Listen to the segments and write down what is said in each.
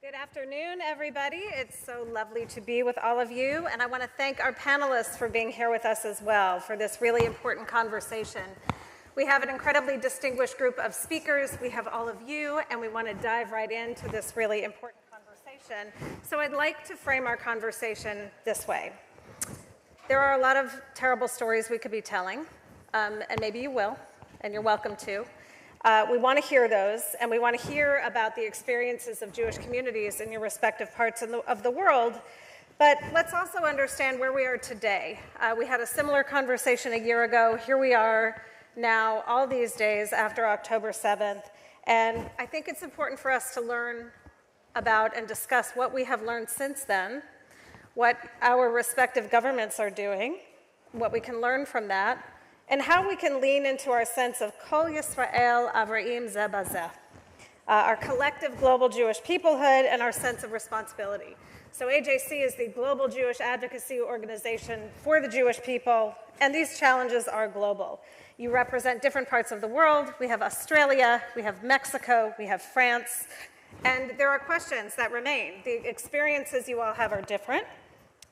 Good afternoon, everybody. It's so lovely to be with all of you, and I want to thank our panelists for being here with us as well for this really important conversation. We have an incredibly distinguished group of speakers. We have all of you, and we want to dive right into this really important conversation. So I'd like to frame our conversation this way. There are a lot of terrible stories we could be telling, and maybe you will, and you're welcome to. We want to hear those, and we want to hear about the experiences of Jewish communities in your respective parts of the world. But let's also understand where we are today. We had a similar conversation a year ago. Here we are now, all these days after October 7th. And I think it's important for us to learn about and discuss what we have learned since then, what our respective governments are doing, what we can learn from that, and how we can lean into our sense of Kol Yisrael Avraim Zeh Bazeh, our collective global Jewish peoplehood and our sense of responsibility. So AJC is the global Jewish advocacy organization for the Jewish people, and these challenges are global. You represent different parts of the world. We have Australia, we have Mexico, we have France, and there are questions that remain. The experiences you all have are different.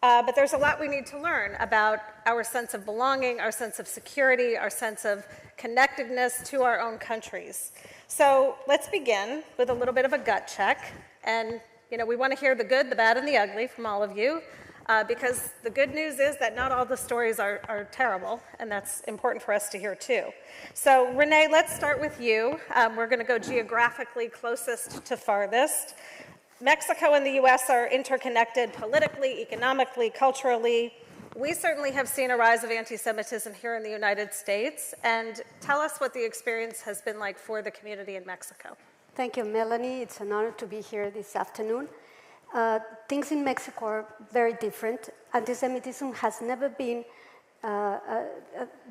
But there's a lot we need to learn about our sense of belonging, our sense of security, our sense of connectedness to our own countries. So let's begin with a little bit of a gut check. And we want to hear the good, the bad, and the ugly from all of you, because the good news is that not all the stories are terrible, and that's important for us to hear too. So Renée, let's start with you. We're going to go geographically closest to farthest. Mexico and the US are interconnected politically, economically, culturally. We certainly have seen a rise of anti-Semitism here in the United States. And tell us what the experience has been like for the community in Mexico. Thank you, Melanie. It's an honor to be here this afternoon. Things in Mexico are very different. Anti-Semitism has never been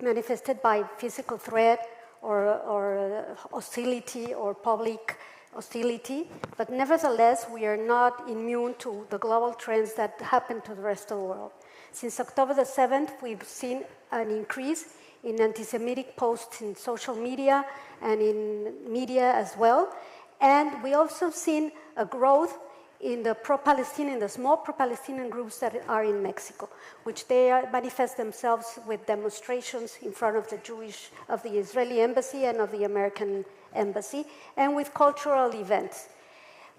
manifested by physical threat or hostility or public hostility, but nevertheless, we are not immune to the global trends that happen to the rest of the world. Since October the 7th, we've seen an increase in anti-Semitic posts in social media and in media as well. And we also seen a growth in the pro-Palestinian, the small pro-Palestinian groups that are in Mexico, which manifest themselves with demonstrations in front of the Israeli embassy and of the American embassy, and with cultural events.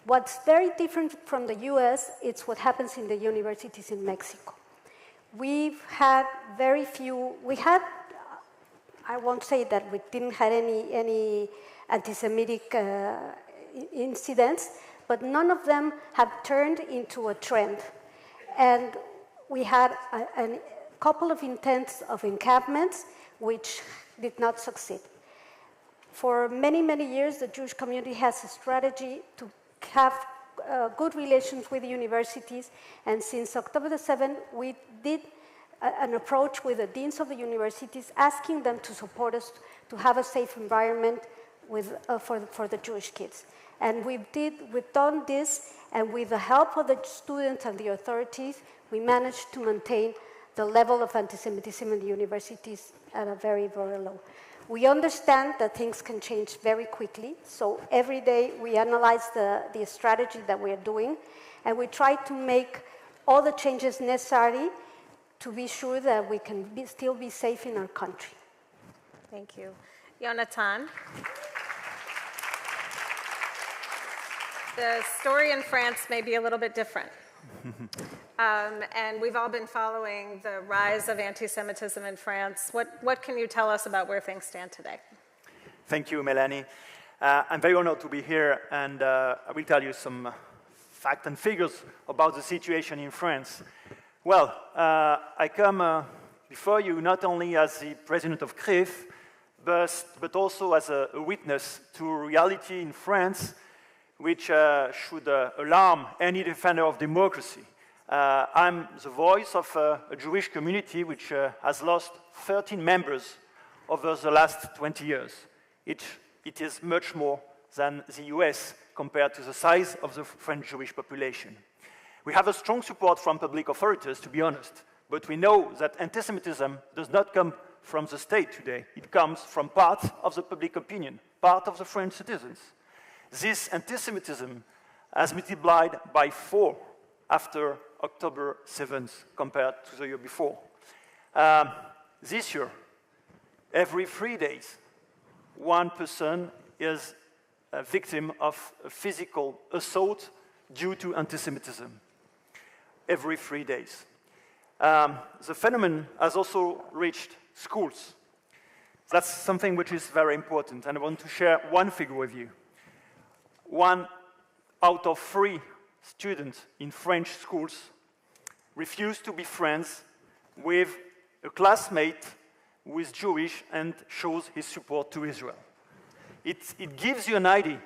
What's very different from the US, it's what happens in the universities in Mexico. We've had very few, I won't say that we didn't have any anti-Semitic incidents, but none of them have turned into a trend. And we had a couple of intents of encampments which did not succeed. For many, many years, the Jewish community has a strategy to have good relations with the universities, and since October the 7th, we did an approach with the deans of the universities, asking them to support us to have a safe environment for the Jewish kids. And we've done this, and with the help of the students and the authorities, we managed to maintain the level of anti-Semitism in the universities at a very, very low. We understand that things can change very quickly, so every day we analyze the strategy that we are doing, and we try to make all the changes necessary to be sure that we can still be safe in our country. Thank you. Yonatan. The story in France may be a little bit different. And we've all been following the rise of anti-Semitism in France. What can you tell us about where things stand today? Thank you, Melanie. I'm very honored to be here, and I will tell you some facts and figures about the situation in France. Well, I come before you not only as the president of CRIF, but also as a witness to a reality in France which should alarm any defender of democracy. I'm the voice of a Jewish community which has lost 13 members over the last 20 years. It is much more than the US compared to the size of the French Jewish population. We have a strong support from public authorities, to be honest, but we know that anti-Semitism does not come from the state today. It comes from part of the public opinion, part of the French citizens. This anti-Semitism has multiplied by 4 after October 7th compared to the year before. This year, every 3 days, one person is a victim of a physical assault due to antisemitism. Every 3 days. The phenomenon has also reached schools. That's something which is very important, and I want to share one figure with you. 1 out of 3 students in French schools refuse to be friends with a classmate who is Jewish and shows his support to Israel. It gives you an idea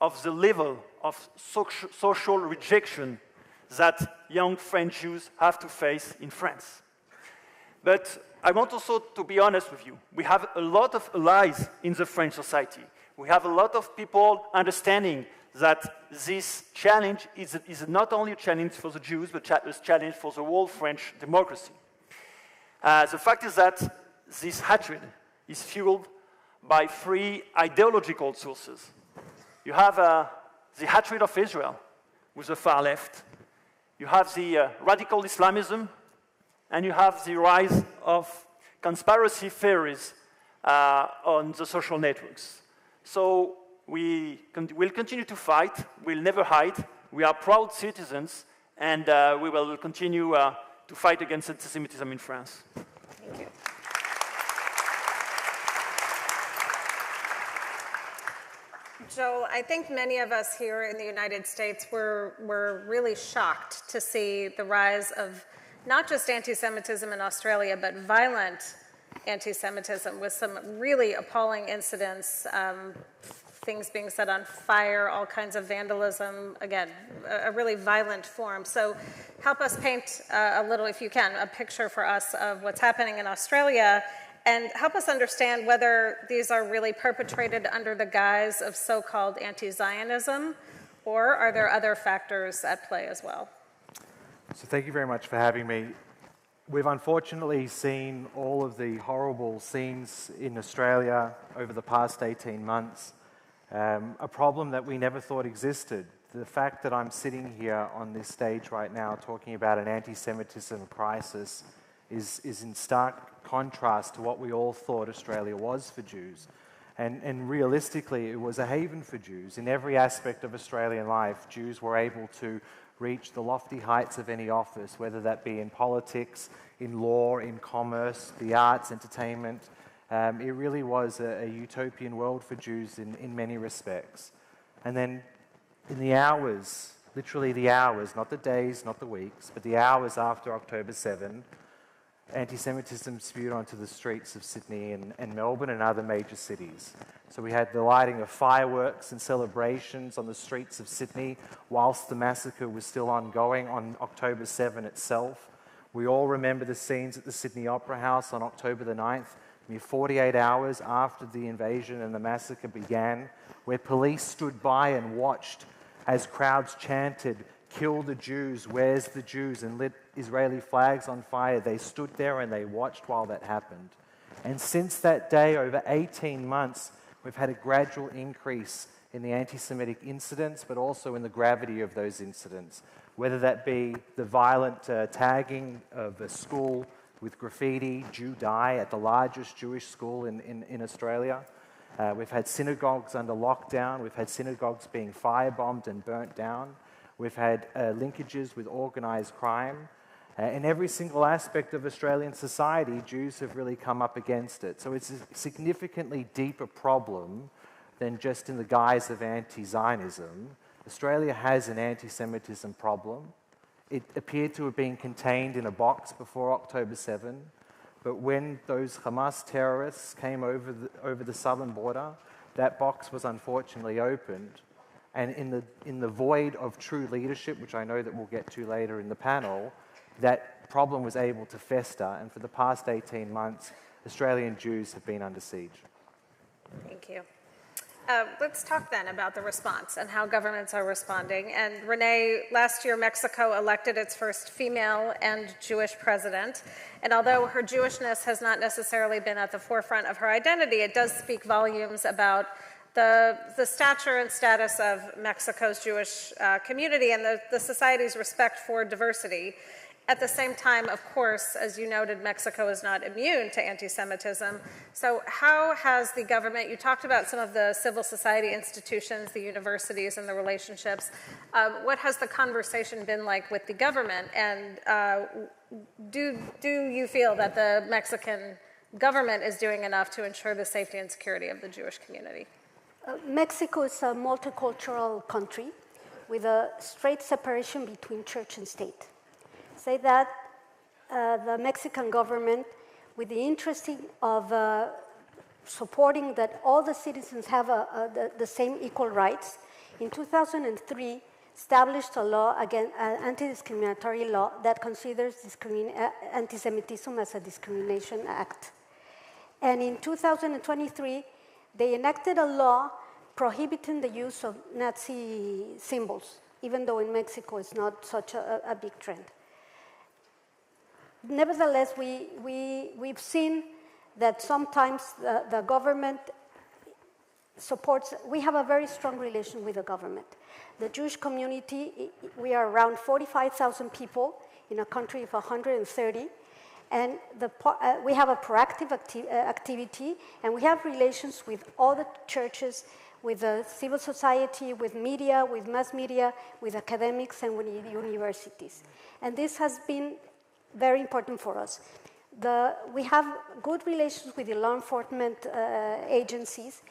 of the level of social rejection that young French Jews have to face in France. But I want also to be honest with you. We have a lot of allies in the French society. We have a lot of people understanding that this challenge is not only a challenge for the Jews, but a challenge for the whole French democracy. The fact is that this hatred is fueled by 3 ideological sources. You have the hatred of Israel with the far left. You have the radical Islamism, and you have the rise of conspiracy theories on the social networks. So we'll continue to fight. We'll never hide. We are proud citizens, and we will continue to fight against antisemitism in France. Thank you. Joel, I think many of us here in the United States were really shocked to see the rise of not just anti-Semitism in Australia, but violent anti-Semitism with some really appalling incidents, things being set on fire, all kinds of vandalism, again, a really violent form. So help us paint a little, if you can, a picture for us of what's happening in Australia, and help us understand whether these are really perpetrated under the guise of so-called anti-Zionism, or are there other factors at play as well? So thank you very much for having me. We've unfortunately seen all of the horrible scenes in Australia over the past 18 months, a problem that we never thought existed. The fact that I'm sitting here on this stage right now talking about an anti-Semitism crisis is in stark contrast to what we all thought Australia was for Jews. And realistically, it was a haven for Jews. In every aspect of Australian life, Jews were able to reach the lofty heights of any office, whether that be in politics, in law, in commerce, the arts, entertainment. It really was a utopian world for Jews in many respects. And then in the hours, literally the hours, not the days, not the weeks, but the hours after October 7, anti-Semitism spewed onto the streets of Sydney and Melbourne and other major cities. So we had the lighting of fireworks and celebrations on the streets of Sydney whilst the massacre was still ongoing on October 7 itself. We all remember the scenes at the Sydney Opera House on October the 9th, mere 48 hours after the invasion and the massacre began, where police stood by and watched as crowds chanted, "Kill the Jews, where's the Jews?" and lit Israeli flags on fire. They stood there and they watched while that happened. And since that day, over 18 months, we've had a gradual increase in the anti-Semitic incidents, but also in the gravity of those incidents, whether that be the violent tagging of a school with graffiti, Jew die, at the largest Jewish school in Australia. We've had synagogues under lockdown. We've had synagogues being firebombed and burnt down. We've had linkages with organized crime. In every single aspect of Australian society, Jews have really come up against it. So it's a significantly deeper problem than just in the guise of anti-Zionism. Australia has an anti-Semitism problem. It appeared to have been contained in a box before October 7, but when those Hamas terrorists came over the southern border, that box was unfortunately opened. And in the void of true leadership, which I know that we'll get to later in the panel, that problem was able to fester, and for the past 18 months, Australian Jews have been under siege. Thank you. Let's talk then about the response and how governments are responding. And Renée, last year Mexico elected its first female and Jewish president. And although her Jewishness has not necessarily been at the forefront of her identity, it does speak volumes about the stature and status of Mexico's Jewish community and the society's respect for diversity. At the same time, of course, as you noted, Mexico is not immune to anti-Semitism. So how has the government, you talked about some of the civil society institutions, the universities and the relationships. What has the conversation been like with the government? And do you feel that the Mexican government is doing enough to ensure the safety and security of the Jewish community? Mexico is a multicultural country with a straight separation between church and state. Say that the Mexican government, with the interest of supporting that all the citizens have the same equal rights, in 2003 established a law, anti-discriminatory law, that considers anti-Semitism as a discrimination act. And in 2023, they enacted a law prohibiting the use of Nazi symbols, even though in Mexico it's not such a big trend. Nevertheless, we've seen that sometimes the government supports, we have a very strong relation with the government. The Jewish community, we are around 45,000 people in a country of 130, and we have a proactive activity, and we have relations with all the churches, with the civil society, with media, with mass media, with academics, and with universities. And this has been very important for us. We have good relations with the law enforcement agencies,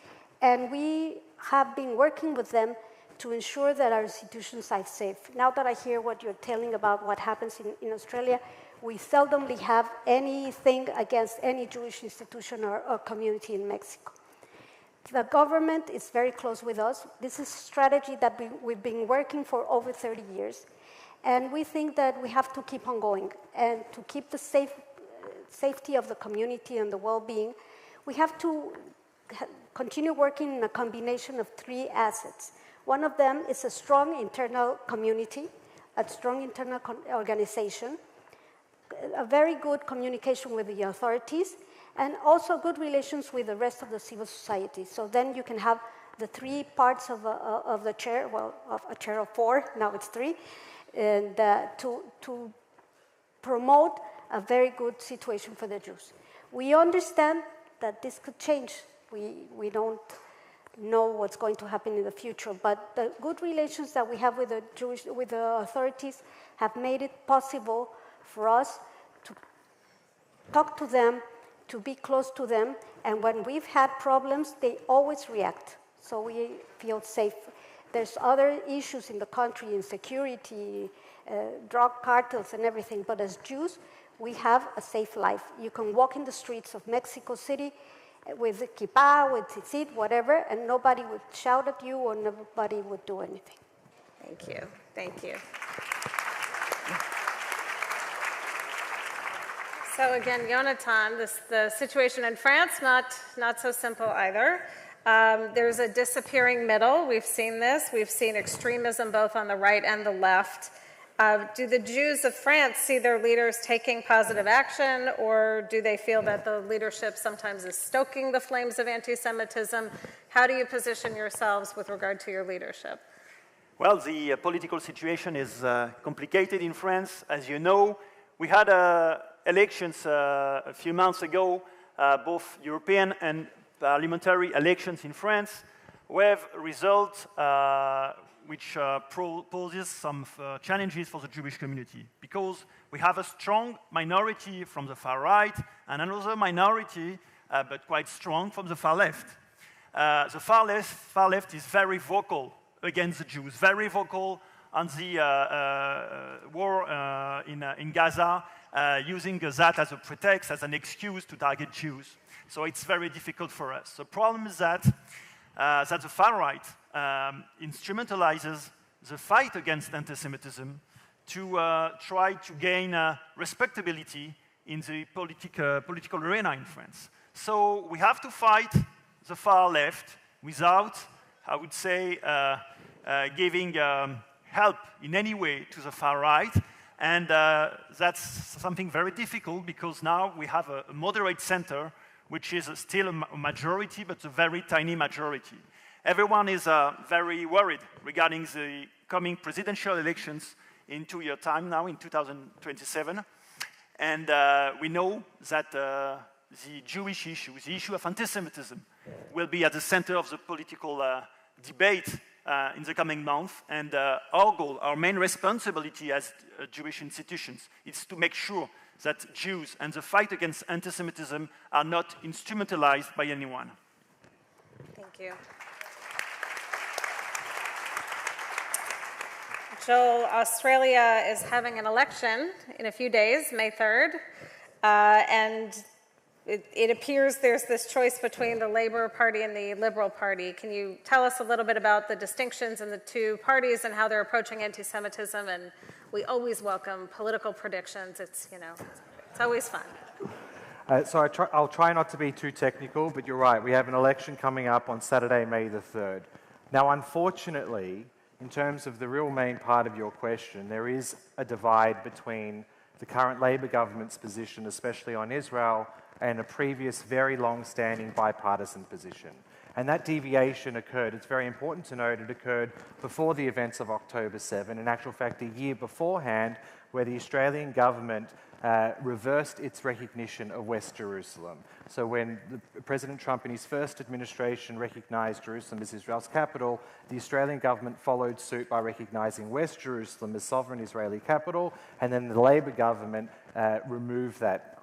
and we have been working with them to ensure that our institutions are safe. Now that I hear what you're telling about what happens in Australia, we seldomly have anything against any Jewish institution or community in Mexico. The government is very close with us. This is a strategy that we've been working for over 30 years. And we think that we have to keep on going. And to keep the safety of the community and the well-being, we have to continue working in a combination of three assets. One of them is a strong internal community, a strong internal organization, a very good communication with the authorities, and also good relations with the rest of the civil society. So then you can have the three parts of the chair, well, of a chair of four, now it's three, and to promote a very good situation for the Jews. We understand that this could change. We don't know what's going to happen in the future, but the good relations that we have with the authorities have made it possible for us to talk to them, to be close to them, and when we've had problems, they always react, so we feel safe. There's other issues in the country, insecurity, drug cartels and everything, but as Jews, we have a safe life. You can walk in the streets of Mexico City with kippah, with tzitzit, whatever, and nobody would shout at you or nobody would do anything. Thank you. Thank you. So again, Yonatan, the situation in France, not so simple either. There's a disappearing middle. We've seen this. We've seen extremism both on the right and the left. Do the Jews of France see their leaders taking positive action, or do they feel that the leadership sometimes is stoking the flames of anti-Semitism? How do you position yourselves with regard to your leadership? Well, the political situation is complicated in France. As you know, we had elections a few months ago, both European and parliamentary elections in France, with results which poses some challenges for the Jewish community, because we have a strong minority from the far right and another minority, but quite strong, from the far left. The far left is very vocal against the Jews, very vocal on the war in Gaza, using that as a pretext, as an excuse to target Jews. So it's very difficult for us. The problem is that the far right instrumentalizes the fight against anti-Semitism to try to gain respectability in the political arena in France. So we have to fight the far left without, I would say, giving help in any way to the far right. And that's something very difficult, because now we have a moderate center, which is still a majority, but a very tiny majority. Everyone is very worried regarding the coming presidential elections in 2 years' time now, in 2027. And we know that the Jewish issue, the issue of antisemitism, will be at the center of the political debate in the coming month. And our goal, our main responsibility as Jewish institutions is to make sure that Jews and the fight against antisemitism are not instrumentalized by anyone. Thank you. Joel, Australia is having an election in a few days, May 3rd, and it appears there's this choice between the Labour Party and the Liberal Party. Can you tell us a little bit about the distinctions in the two parties and how they're approaching anti-Semitism? And we always welcome political predictions. It's, you know, it's always fun. So I'll try not to be too technical, but you're right. We have an election coming up on Saturday, May the 3rd. Now, unfortunately, in terms of the real main part of your question, there is a divide between the current Labour government's position, especially on Israel, and a previous very long-standing bipartisan position. And that deviation occurred, it's very important to note, it occurred before the events of October 7, in actual fact a year beforehand, where the Australian government reversed its recognition of West Jerusalem. So when President Trump in his first administration recognised Jerusalem as Israel's capital, the Australian government followed suit by recognising West Jerusalem as sovereign Israeli capital, and then the Labour government removed that,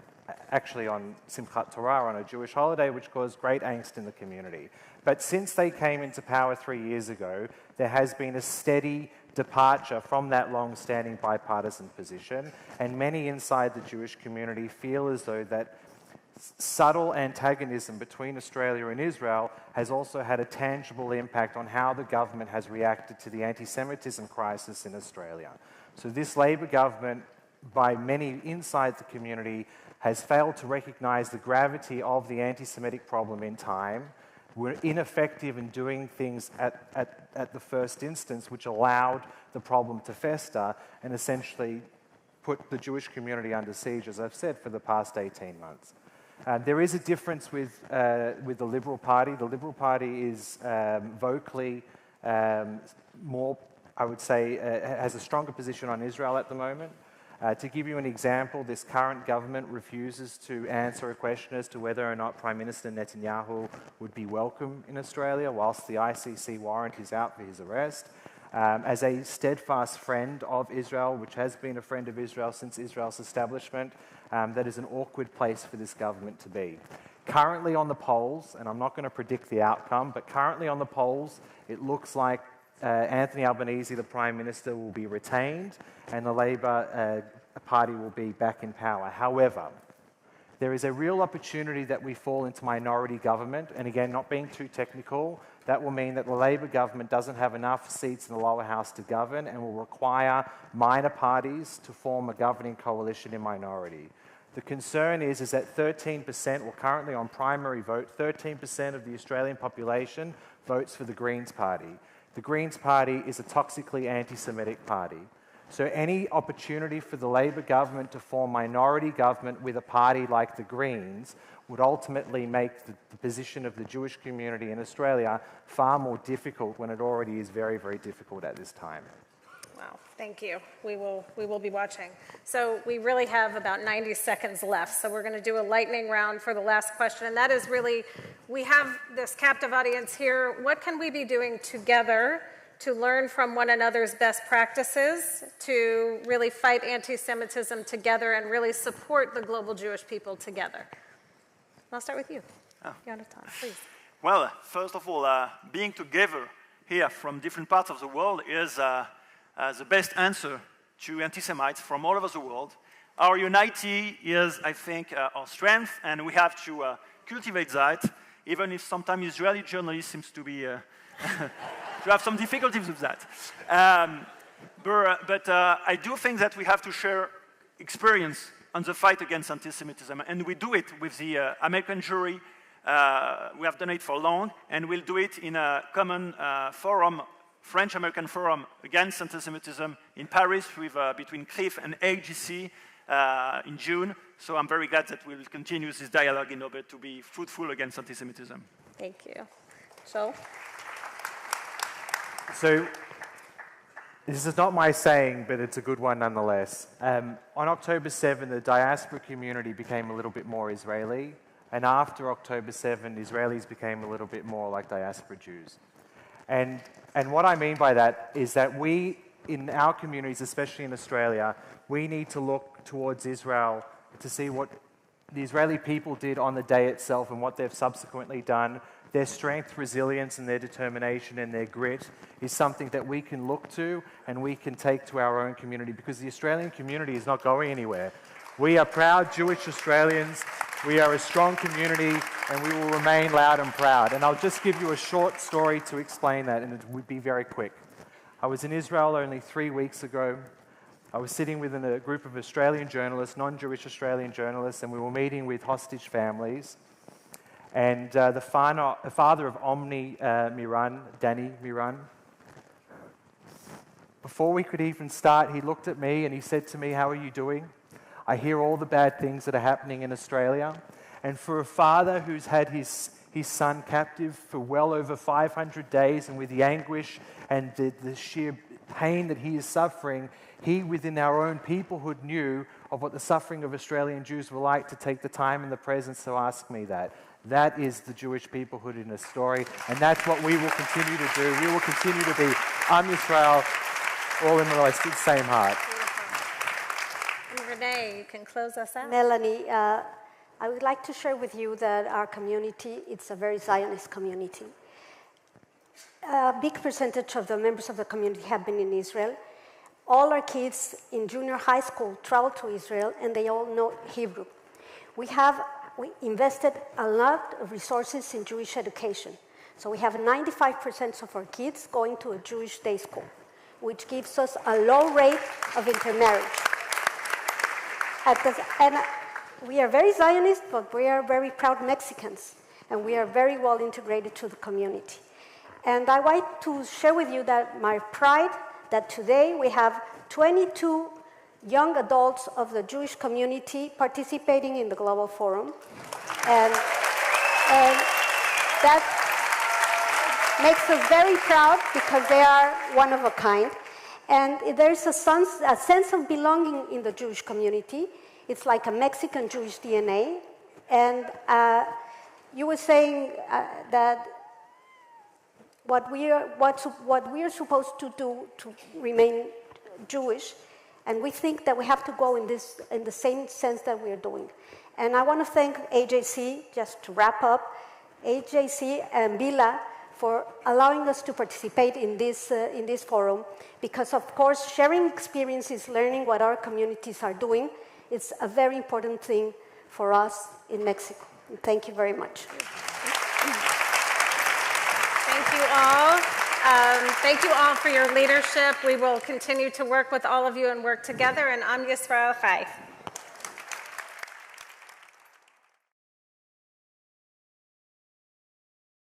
actually on Simchat Torah, on a Jewish holiday, which caused great angst in the community. But since they came into power 3 years ago, there has been a steady departure from that long-standing bipartisan position, and many inside the Jewish community feel as though that subtle antagonism between Australia and Israel has also had a tangible impact on how the government has reacted to the anti-Semitism crisis in Australia. So this Labour government, by many inside the community, has failed to recognise the gravity of the anti-Semitic problem in time. We're ineffective in doing things at the first instance, which allowed the problem to fester and essentially put the Jewish community under siege, as I've said, for the past 18 months. There is a difference with the Liberal Party. The Liberal Party is vocally more, I would say, has a stronger position on Israel at the moment. To give you an example, this current government refuses to answer a question as to whether or not Prime Minister Netanyahu would be welcome in Australia whilst the ICC warrant is out for his arrest. As a steadfast friend of Israel, which has been a friend of Israel since Israel's establishment, that is an awkward place for this government to be. Currently on the polls, and I'm not going to predict the outcome, but currently on the polls, it looks like Anthony Albanese, the Prime Minister, will be retained and the Labor Party will be back in power. However, there is a real opportunity that we fall into minority government, and again, not being too technical, that will mean that the Labor government doesn't have enough seats in the lower house to govern and will require minor parties to form a governing coalition in minority. The concern is that 13%, well currently on primary vote, 13% of the Australian population votes for the Greens Party. The Greens Party is a toxically anti-Semitic party. So any opportunity for the Labor government to form minority government with a party like the Greens would ultimately make the position of the Jewish community in Australia far more difficult when it already is very, very difficult at this time. Wow, thank you. We will be watching. So we really have about 90 seconds left. So we're going to do a lightning round for the last question. And that is really, we have this captive audience here. What can we be doing together to learn from one another's best practices to really fight anti-Semitism together and really support the global Jewish people together? I'll start with you, Yonatan, please. Well, first of all, being together here from different parts of the world is the best answer to anti-Semites from all over the world. Our unity is, I think, our strength, and we have to cultivate that, even if sometimes Israeli journalists seem to be to have some difficulties with that. But I do think that we have to share experience on the fight against anti-Semitism, and we do it with the American jury. We have done it for long, and we'll do it in a common forum, French-American Forum Against Antisemitism in Paris with, between CRIF and AIJAC in June. So I'm very glad that we'll continue this dialogue in order to be fruitful against antisemitism. Thank you. Joel? So this is not my saying, but it's a good one nonetheless. On October 7, the diaspora community became a little bit more Israeli, and after October 7, Israelis became a little bit more like diaspora Jews. And what I mean by that is that we, in our communities, especially in Australia, we need to look towards Israel to see what the Israeli people did on the day itself and what they've subsequently done. Their strength, resilience, and their determination and their grit is something that we can look to and we can take to our own community, because the Australian community is not going anywhere. We are proud Jewish Australians. We are a strong community, and we will remain loud and proud. And I'll just give you a short story to explain that, and it would be very quick. I was in Israel only 3 weeks ago. I was sitting with a group of Australian journalists, non-Jewish Australian journalists, and we were meeting with hostage families. And the father of Omni Maron, Danny Maron, before we could even start, he looked at me and he said to me, "How are you doing? I hear all the bad things that are happening in Australia." And for a father who's had his son captive for well over 500 days, and with the anguish and the sheer pain that he is suffering, he within our own peoplehood knew of what the suffering of Australian Jews were like, to take the time and the presence to ask me that. That is the Jewish peoplehood in a story, and that's what we will continue to do. We will continue to be Am Yisrael, all in the same heart. And Renee, you can close us out. Melanie, I would like to share with you that our community, it's a very Zionist community. A big percentage of the members of the community have been in Israel. All our kids in junior high school travel to Israel, and they all know Hebrew. We invested a lot of resources in Jewish education. So we have 95% of our kids going to a Jewish day school, which gives us a low rate of intermarriage. And we are very Zionist, but we are very proud Mexicans, and we are very well integrated to the community. And I want to share with you that my pride that today we have 22 young adults of the Jewish community participating in the Global Forum. And that makes us very proud, because they are one of a kind. And there's a sense of belonging in the Jewish community. It's like a Mexican Jewish DNA. And you were saying that what we are supposed to do to remain Jewish, and we think that we have to go in the same sense that we are doing. And I want to thank AIJAC, just to wrap up, AIJAC and Bila for allowing us to participate in this forum, because of course sharing experiences, learning what our communities are doing, is a very important thing for us in Mexico. And thank you very much. Thank you all. Thank you all for your leadership. We will continue to work with all of you and work together, and Am Yisrael Chai.